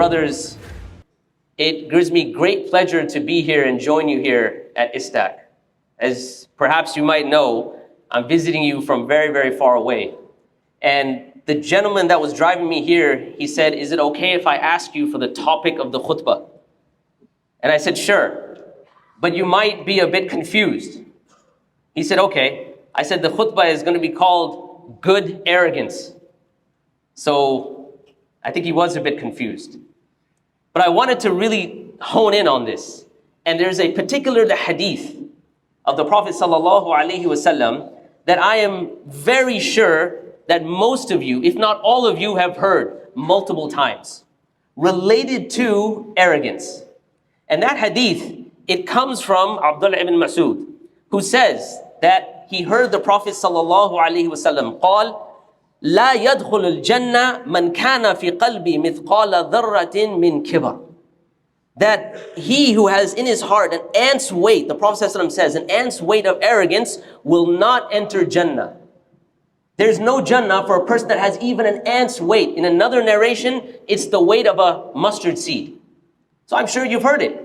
Brothers, it gives me great pleasure to be here and join you here at ISTAC. As perhaps you might know, I'm visiting you from very, very far away. And the gentleman that was driving me here, he said, "Is it okay if I ask you for the topic of the khutbah?" And I said, "Sure, but you might be a bit confused." He said, "Okay." I said, "The khutbah is going to be called Good Arrogance." So I think he was a bit confused. But I wanted to really hone in on this. And there's a particular hadith of the Prophet ﷺ that I am very sure that most of you, if not all of you, have heard multiple times, related to arrogance. And that hadith, it comes from Abdullah ibn Mas'ud, who says that he heard the Prophet ﷺ قال لا يدخل الجنة من كان في قلبي مثقال ذرة من كبر. That he who has in his heart an ant's weight, the Prophet ﷺ says, an ant's weight of arrogance will not enter Jannah. There's no Jannah for a person that has even an ant's weight. In another narration, it's the weight of a mustard seed. So I'm sure you've heard it.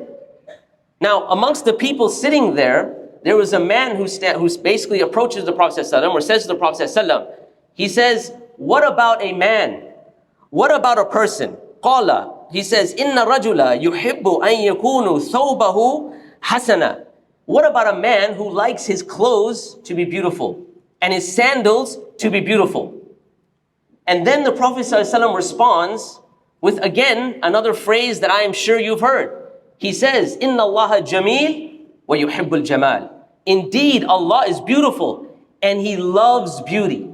Now, amongst the people sitting there, there was a man who basically approaches the Prophet ﷺ or says to the Prophet ﷺ, he says, "What about a man? What about a person?" Qala, he says, "Inna rajula yuhibbu an yakunu thawbahu hasana." What about a man who likes his clothes to be beautiful and his sandals to be beautiful? And then the Prophet ﷺ responds with again another phrase that I am sure you've heard. He says, "Inna Allah jameel wa yuhibbul jamal." Indeed, Allah is beautiful and He loves beauty.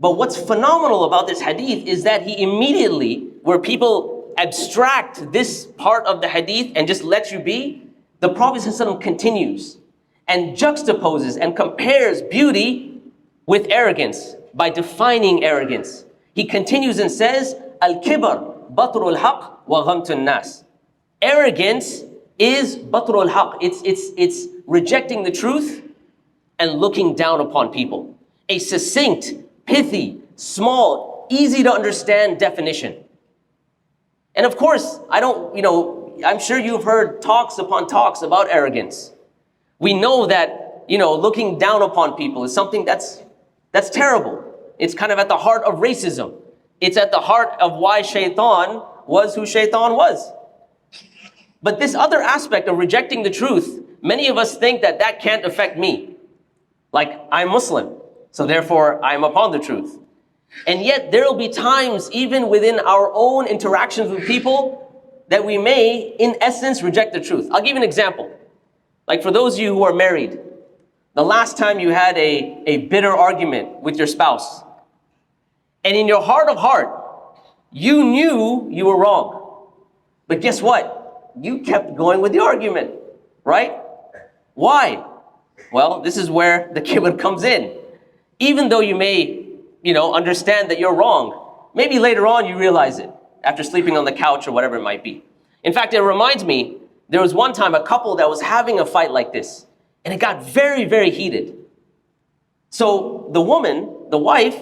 But what's phenomenal about this hadith is that he immediately, where people abstract this part of the hadith and just let you be, the Prophet ﷺ continues and juxtaposes and compares beauty with arrogance by defining arrogance. He continues and says, "Al-kibar batrul haq wa ghamtun nas." Arrogance is batrul haq. It's rejecting the truth and looking down upon people. A succinct, pithy, small, easy to understand definition. And of course, I'm sure you've heard talks upon talks about arrogance. We know that, looking down upon people is something that's terrible. It's kind of at the heart of racism. It's at the heart of why Shaitan was who Shaitan was. But this other aspect of rejecting the truth, many of us think that that can't affect me. Like, I'm Muslim, so therefore I'm upon the truth. And yet there will be times, even within our own interactions with people, that we may, in essence, reject the truth. I'll give you an example. Like for those of you who are married, the last time you had a bitter argument with your spouse, and in your heart of heart, you knew you were wrong. But guess what? You kept going with the argument, right? Why? Well, this is where the Khibar comes in. Even though you may, understand that you're wrong, maybe later on you realize it after sleeping on the couch or whatever it might be. In fact, it reminds me, there was one time a couple that was having a fight like this, and it got very, very heated. So the woman, the wife,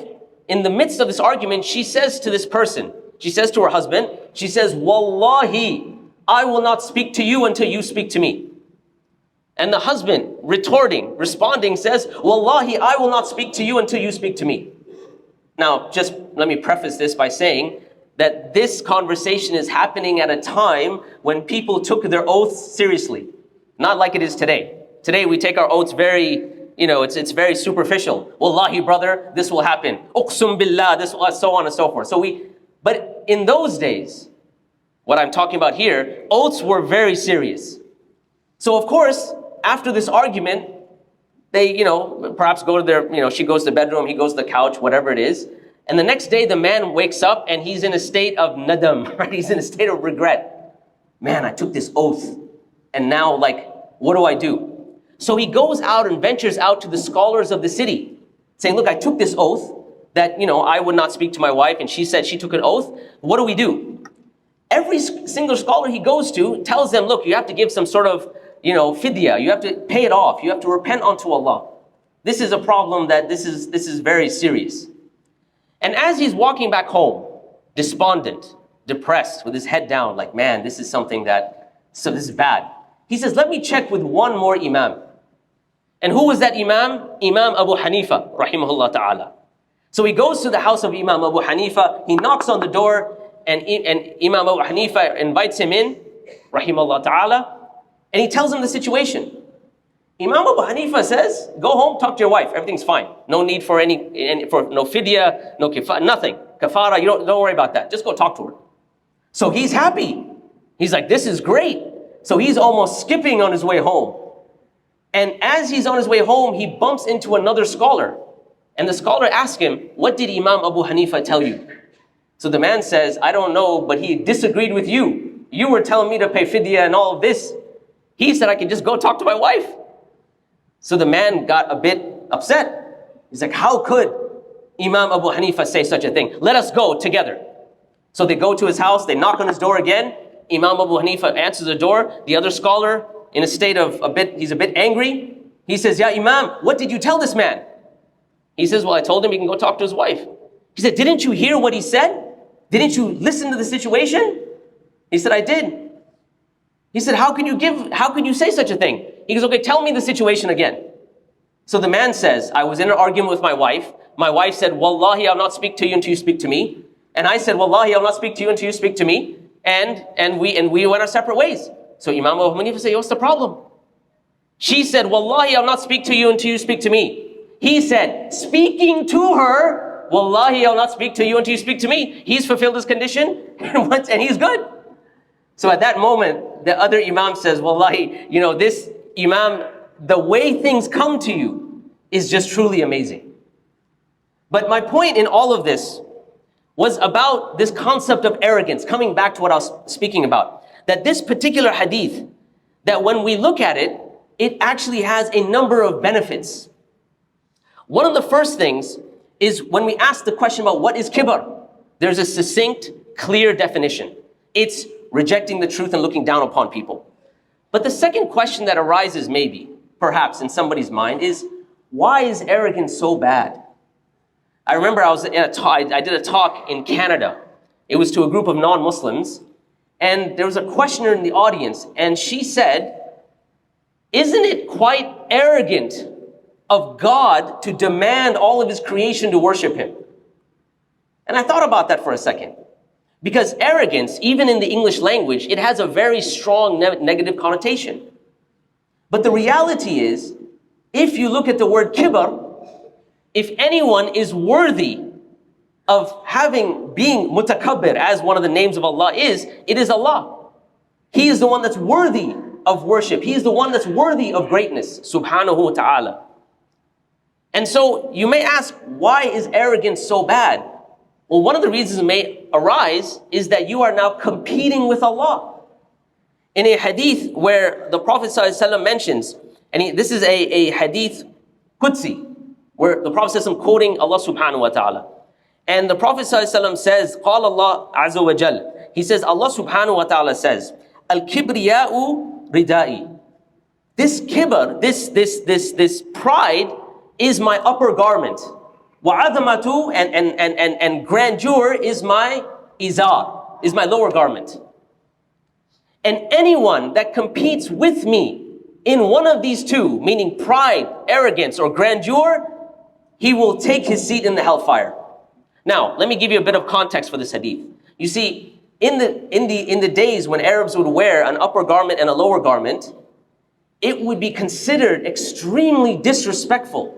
in the midst of this argument, she says to this person, she says to her husband, she says, "Wallahi, I will not speak to you until you speak to me." And the husband, responding, says, "Wallahi, I will not speak to you until you speak to me." Now, just let me preface this by saying that this conversation is happening at a time when people took their oaths seriously. Not like it is today. Today we take our oaths very, it's very superficial. "Wallahi, brother, this will happen. Uqsum billah, this will," so on and so forth. But in those days, what I'm talking about here, oaths were very serious. So of course, after this argument, they, perhaps go to their, she goes to the bedroom, he goes to the couch, whatever it is. And the next day, the man wakes up and he's in a state of nadam, right? He's in a state of regret. Man, I took this oath. And now, what do I do? So he goes out and ventures out to the scholars of the city, saying, "Look, I took this oath that, I would not speak to my wife, and she said she took an oath. What do we do?" Every single scholar he goes to tells them, "Look, you have to give some sort of, fidya. You have to pay it off. You have to repent unto Allah. This is a problem that this is very serious." And as he's walking back home, despondent, depressed with his head down, like, man, this is something so this is bad. He says, let me check with one more imam. And who was that imam? Imam Abu Hanifa, rahimahullah ta'ala. So he goes to the house of Imam Abu Hanifa, he knocks on the door, and Imam Abu Hanifa invites him in, rahimahullah ta'ala, and he tells him the situation. Imam Abu Hanifa says, go home, talk to your wife, everything's fine. No need for no fidya, no kifara, nothing. Kafara, don't worry about that. Just go talk to her. So he's happy. He's like, this is great. So he's almost skipping on his way home. And as he's on his way home, he bumps into another scholar. And the scholar asks him, what did Imam Abu Hanifa tell you? So the man says, I don't know, but he disagreed with you. You were telling me to pay fidya and all of this. He said I can just go talk to my wife. So the man got a bit upset. He's like, how could Imam Abu Hanifa say such a thing? Let us go together. So they go to his house, they knock on his door again. Imam Abu Hanifa answers the door. The other scholar, in a state of he's a bit angry. He says, Ya Imam, what did you tell this man? He says, well, I told him he can go talk to his wife. He said, didn't you hear what he said? Didn't you listen to the situation? He said, I did. He said, how can you say such a thing? He goes, okay, tell me the situation again. So the man says, I was in an argument with my wife. My wife said, Wallahi, I'll not speak to you until you speak to me. And I said, Wallahi, I'll not speak to you until you speak to me. And we went our separate ways. So Imam Abu Hanifa said, what's the problem? She said, Wallahi, I'll not speak to you until you speak to me. He said, speaking to her, Wallahi, I'll not speak to you until you speak to me. He's fulfilled his condition and he's good. So at that moment, the other Imam says, Wallahi, this Imam, the way things come to you is just truly amazing. But my point in all of this was about this concept of arrogance, coming back to what I was speaking about. That this particular hadith, that when we look at it, it actually has a number of benefits. One of the first things is when we ask the question about what is Khibar, there's a succinct, clear definition. It's rejecting the truth and looking down upon people. But the second question that arises maybe, perhaps in somebody's mind is, why is arrogance so bad? I remember I did a talk in Canada. It was to a group of non-Muslims, and there was a questioner in the audience, and she said, isn't it quite arrogant of God to demand all of his creation to worship him? And I thought about that for a second. Because arrogance, even in the English language, it has a very strong negative connotation. But the reality is, if you look at the word kibar, if anyone is worthy of being mutakabbir, as one of the names of Allah is, it is Allah. He is the one that's worthy of worship. He is the one that's worthy of greatness, subhanahu wa ta'ala. And so you may ask, why is arrogance so bad? Well, one of the reasons it may arise is that you are now competing with Allah. In a hadith where the Prophet ﷺ mentions, and this is a hadith Qudsi, where the Prophet ﷺ quoting Allah subhanahu wa ta'ala. And the Prophet ﷺ says, قال Allah azza wa jal. He says, Allah subhanahu wa ta'ala says, Al-kibriya'u ridai. This kibr, this pride is my upper garment. وَعَظَمَةُ and grandeur is my izar, is my lower garment. And anyone that competes with me in one of these two, meaning pride, arrogance, or grandeur, he will take his seat in the hellfire. Now, let me give you a bit of context for this hadith. You see, in the days when Arabs would wear an upper garment and a lower garment, it would be considered extremely disrespectful.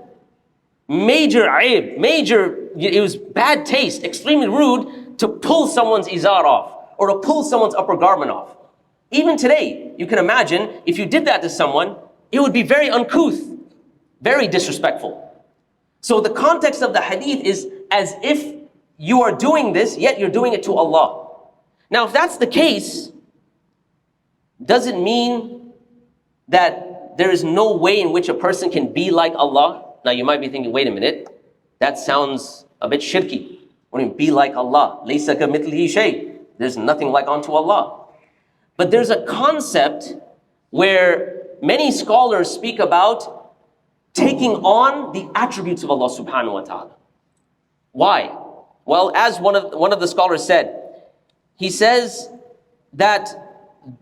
Major aib, it was bad taste, extremely rude to pull someone's izar off or to pull someone's upper garment off. Even today, you can imagine if you did that to someone, it would be very uncouth, very disrespectful. So the context of the hadith is as if you are doing this, yet you're doing it to Allah. Now, if that's the case, does it mean that there is no way in which a person can be like Allah? Now you might be thinking, wait a minute, that sounds a bit shirky. What do you mean, be like Allah? Laysa kamithlihi shay. There's nothing like unto Allah. But there's a concept where many scholars speak about taking on the attributes of Allah subhanahu wa ta'ala. Why? Well, as one of the scholars said, he says that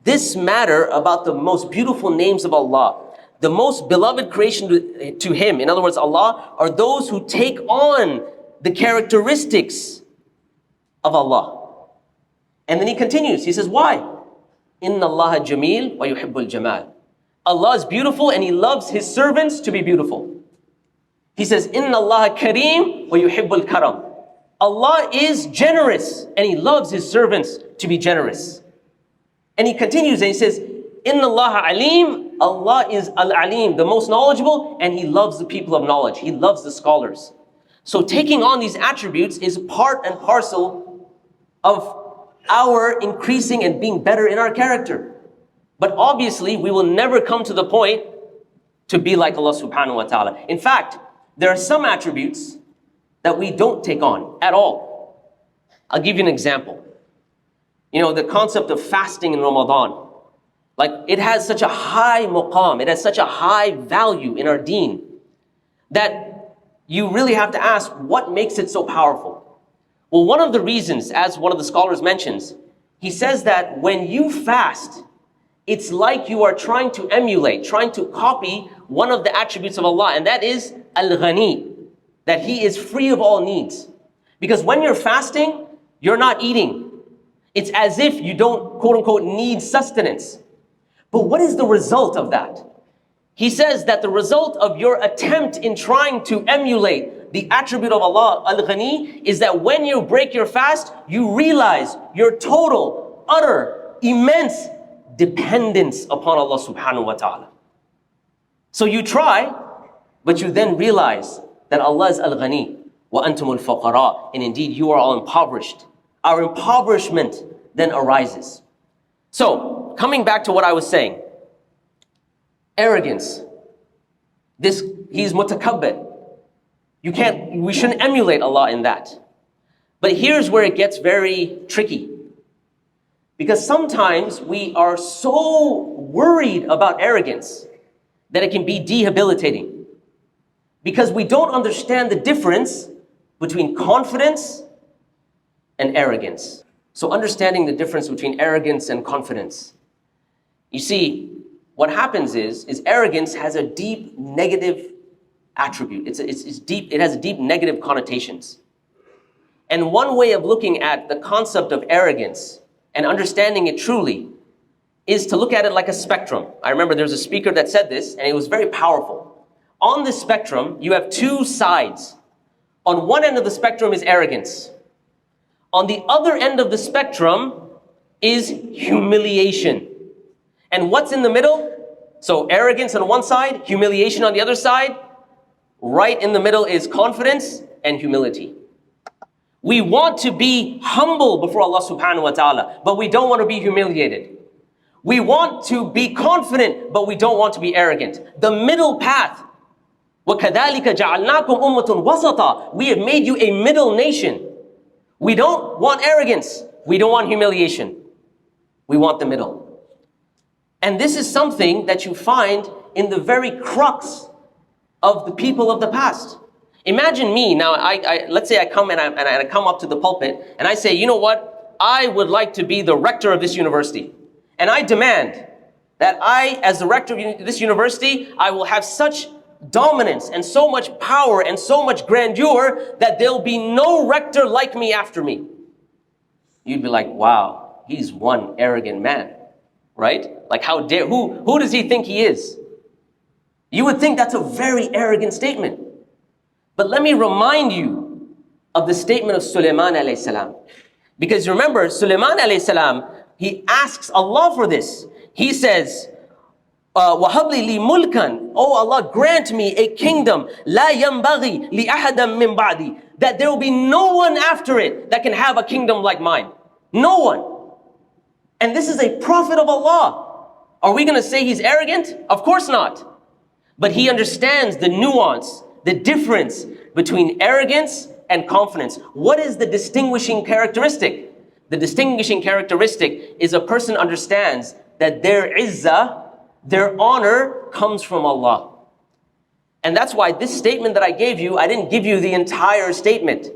this matter about the most beautiful names of Allah, the most beloved creation to Him, in other words, Allah, are those who take on the characteristics of Allah. And then he continues, he says, why? Inna Allah jameel wa yuhibbul jamal. Allah is beautiful and He loves His servants to be beautiful. He says, Inna Allah kareem wa yuhibbul karam. Allah is generous and He loves His servants to be generous. And he continues and he says, Inna Allah alim, Allah is al-alim, the most knowledgeable, and He loves the people of knowledge. He loves the scholars. So taking on these attributes is part and parcel of our increasing and being better in our character. But obviously, we will never come to the point to be like Allah subhanahu wa ta'ala. In fact, there are some attributes that we don't take on at all. I'll give you an example. You know, the concept of fasting in Ramadan. Like, it has such a high maqam, it has such a high value in our deen, that you really have to ask, what makes it so powerful? Well, one of the reasons, as one of the scholars mentions, he says that when you fast, it's like you are trying to emulate, trying to copy one of the attributes of Allah, and that is al-ghani, that He is free of all needs. Because when you're fasting, you're not eating. It's as if you don't, quote unquote, need sustenance. But what is the result of that? He says that the result of your attempt in trying to emulate the attribute of Allah, Al-Ghani, is that when you break your fast, you realize your total, utter, immense dependence upon Allah subhanahu wa ta'ala. So you try, but you then realize that Allah is Al-Ghani, wa antumul faqara, and indeed you are all impoverished. Our impoverishment then arises. So, coming back to what I was saying, arrogance. He's mutakabbir. We shouldn't emulate Allah in that. But here's where it gets very tricky. Because sometimes we are so worried about arrogance that it can be debilitating. Because we don't understand the difference between confidence and arrogance. So understanding the difference between arrogance and confidence. You see, what happens is arrogance has a deep negative attribute. It's deep. It has deep negative connotations. And one way of looking at the concept of arrogance and understanding it truly is to look at it like a spectrum. I remember there's a speaker that said this, and it was very powerful. On this spectrum, you have two sides. On one end of the spectrum is arrogance. On the other end of the spectrum is humiliation. And what's in the middle? So arrogance on one side, humiliation on the other side. Right in the middle is confidence and humility. We want to be humble before Allah subhanahu wa ta'ala, but we don't want to be humiliated. We want to be confident, but we don't want to be arrogant. The middle path. وَكَذَلِكَ جَعَلْنَاكُمْ أُمَّةٌ وَسَطًا. We have made you a middle nation. We don't want arrogance. We don't want humiliation. We want the middle. And this is something that you find in the very crux of the people of the past. Imagine me, now let's say I come and I come up to the pulpit and I say, you know what? I would like to be the rector of this university. And I demand that I, as the rector of this university, I will have such dominance and so much power and so much grandeur that there'll be no rector like me after me. You'd be like, wow, he's one arrogant man, right? Like how dare, who does he think he is? You would think that's a very arrogant statement. But let me remind you of the statement of Sulaiman AS. Because remember, Sulaiman AS, he asks Allah for this. He says, وَهَبْلِ لِي مُلْكًا. Oh Allah, grant me a kingdom لَا يَنْبَغِي لِأَحَدًا مِّن بَعْدِي. That there will be no one after it that can have a kingdom like mine. No one. And this is a prophet of Allah. Are we going to say he's arrogant? Of course not. But he understands the nuance, the difference between arrogance and confidence. What is the distinguishing characteristic? The distinguishing characteristic is a person understands that their izzah, their honor comes from Allah. And that's why this statement that I gave you, I didn't give you the entire statement.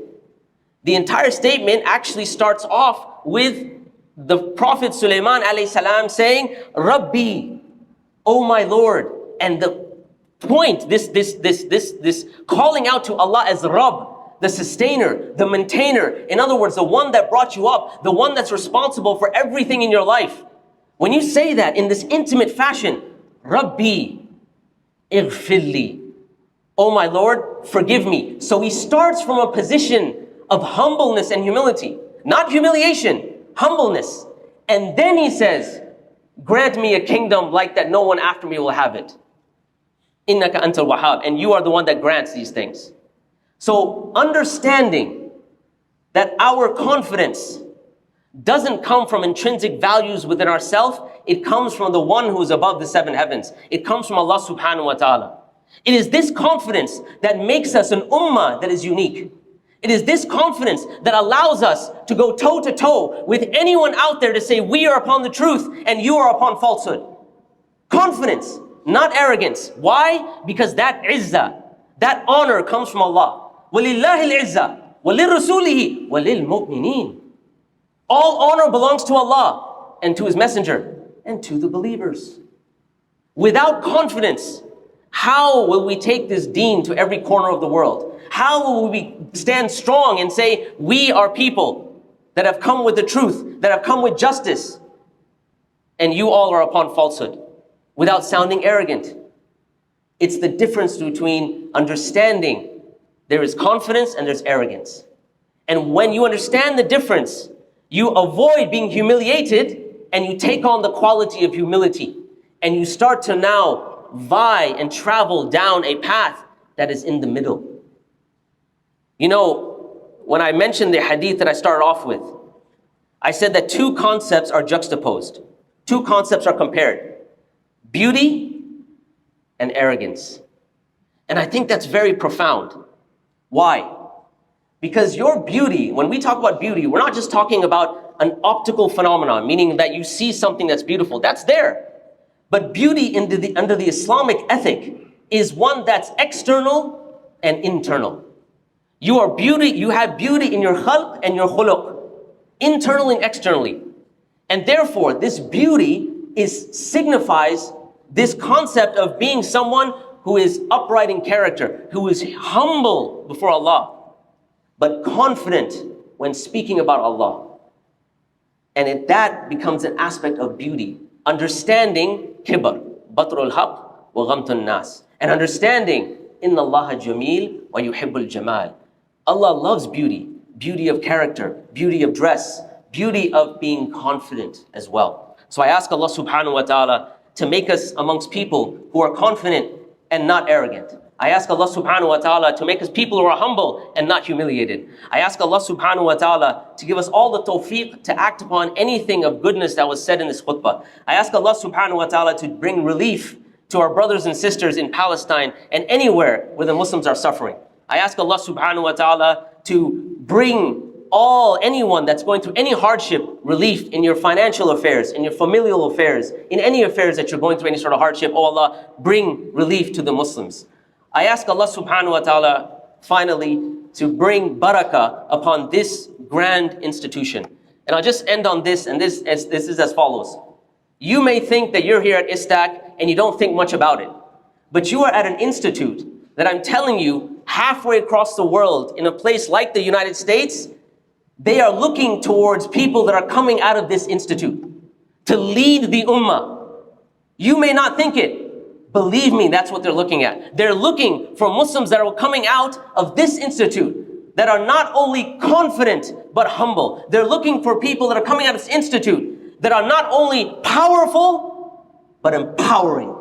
The entire statement actually starts off with the Prophet Sulaiman AS saying, Rabbi, oh my Lord. And the point, this calling out to Allah as Rabb, the sustainer, the maintainer. In other words, the one that brought you up, the one that's responsible for everything in your life. When you say that in this intimate fashion, Rabbi, ighfirli, oh my Lord, forgive me. So he starts from a position of humbleness and humility, not humiliation, humbleness. And then he says, grant me a kingdom like that no one after me will have it. Innaka antal wahhab, and you are the one that grants these things. So understanding that our confidence doesn't come from intrinsic values within ourselves, it comes from the one who is above the seven heavens. It comes from Allah subhanahu wa ta'ala. It is this confidence that makes us an ummah that is unique. It is this confidence that allows us to go toe to toe with anyone out there to say we are upon the truth and you are upon falsehood. Confidence, not arrogance. Why? Because that izzah, that honor comes from Allah. وَلِلَّهِ الْعِزَّةِ وَلِلرَّسُولِهِ وَلِلْمُؤْمِنِينَ. All honor belongs to Allah and to His Messenger and to the believers. Without confidence, how will we take this deen to every corner of the world? How will we stand strong and say, we are people that have come with the truth, that have come with justice, and you all are upon falsehood, without sounding arrogant? It's the difference between understanding there is confidence and there's arrogance. And when you understand the difference, you avoid being humiliated and you take on the quality of humility. And you start to now vie and travel down a path that is in the middle. You know, when I mentioned the hadith that I started off with, I said that two concepts are juxtaposed. Two concepts are compared. Beauty and arrogance. And I think that's very profound. Why? Because your beauty, when we talk about beauty, we're not just talking about an optical phenomenon, meaning that you see something that's beautiful. That's there. But beauty under the Islamic ethic is one that's external and internal. You have beauty in your khalq and your khuluq, internally and externally. And therefore, this beauty signifies this concept of being someone who is upright in character, who is humble before Allah, but confident when speaking about Allah. And that becomes an aspect of beauty. Understanding Khibar, batrul haq wa ghamtun nas. And understanding inna Allah jameel wa yuhibbul jamal. Allah loves beauty, beauty of character, beauty of dress, beauty of being confident as well. So I ask Allah subhanahu wa ta'ala to make us amongst people who are confident and not arrogant. I ask Allah subhanahu wa ta'ala to make us people who are humble and not humiliated. I ask Allah subhanahu wa ta'ala to give us all the tawfiq to act upon anything of goodness that was said in this khutbah. I ask Allah subhanahu wa ta'ala to bring relief to our brothers and sisters in Palestine and anywhere where the Muslims are suffering. I ask Allah subhanahu wa ta'ala to bring anyone that's going through any hardship, relief in your financial affairs, in your familial affairs, in any affairs that you're going through any sort of hardship. Oh Allah, bring relief to the Muslims. I ask Allah subhanahu wa ta'ala finally to bring barakah upon this grand institution. And I'll just end on this, and this is as follows. You may think that you're here at ISTAC and you don't think much about it, but you are at an institute that I'm telling you, halfway across the world, in a place like the United States, they are looking towards people that are coming out of this institute to lead the ummah. You may not think it. Believe me, that's what they're looking at. They're looking for Muslims that are coming out of this institute that are not only confident, but humble. They're looking for people that are coming out of this institute that are not only powerful, but empowering,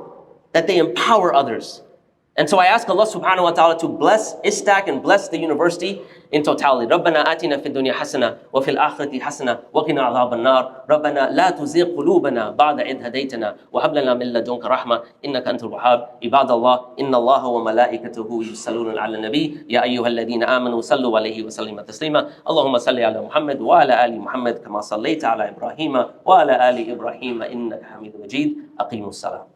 that they empower others. And so I ask Allah subhanahu wa ta'ala to bless ISTAC and bless the university in totality. رَبَّنَا آتِنَا فِي الدُّنْيَا حَسَنَةً وَفِي الْآخِرَةِ حَسَنَةً وَقِنَا عَذَابَ النَّارِ رَبَّنَا لَا تُزِغْ قُلُوبَنَا بَعْدَ إِذْ هَدَيْتَنَا وَهَبْ لَنَا مِن لَّدُنكَ رَحْمَةً إِنَّكَ أَنتَ الْوَهَّابُ عِبَادَ اللَّهِ إِنَّ اللَّهَ وَمَلَائِكَتَهُ يُصَلُّونَ عَلَى النَّبِيِّ يَا أَيُّهَا الَّذِينَ آمَنُوا صَلُّوا عَلَيْهِ وَسَلِّمُوا تَسْلِيمًا اللهم صل على محمد وعلى آل محمد كما صليت على إبراهيم وعلى آل إبراهيم إنك حميد مجيد أقيموا الصلاة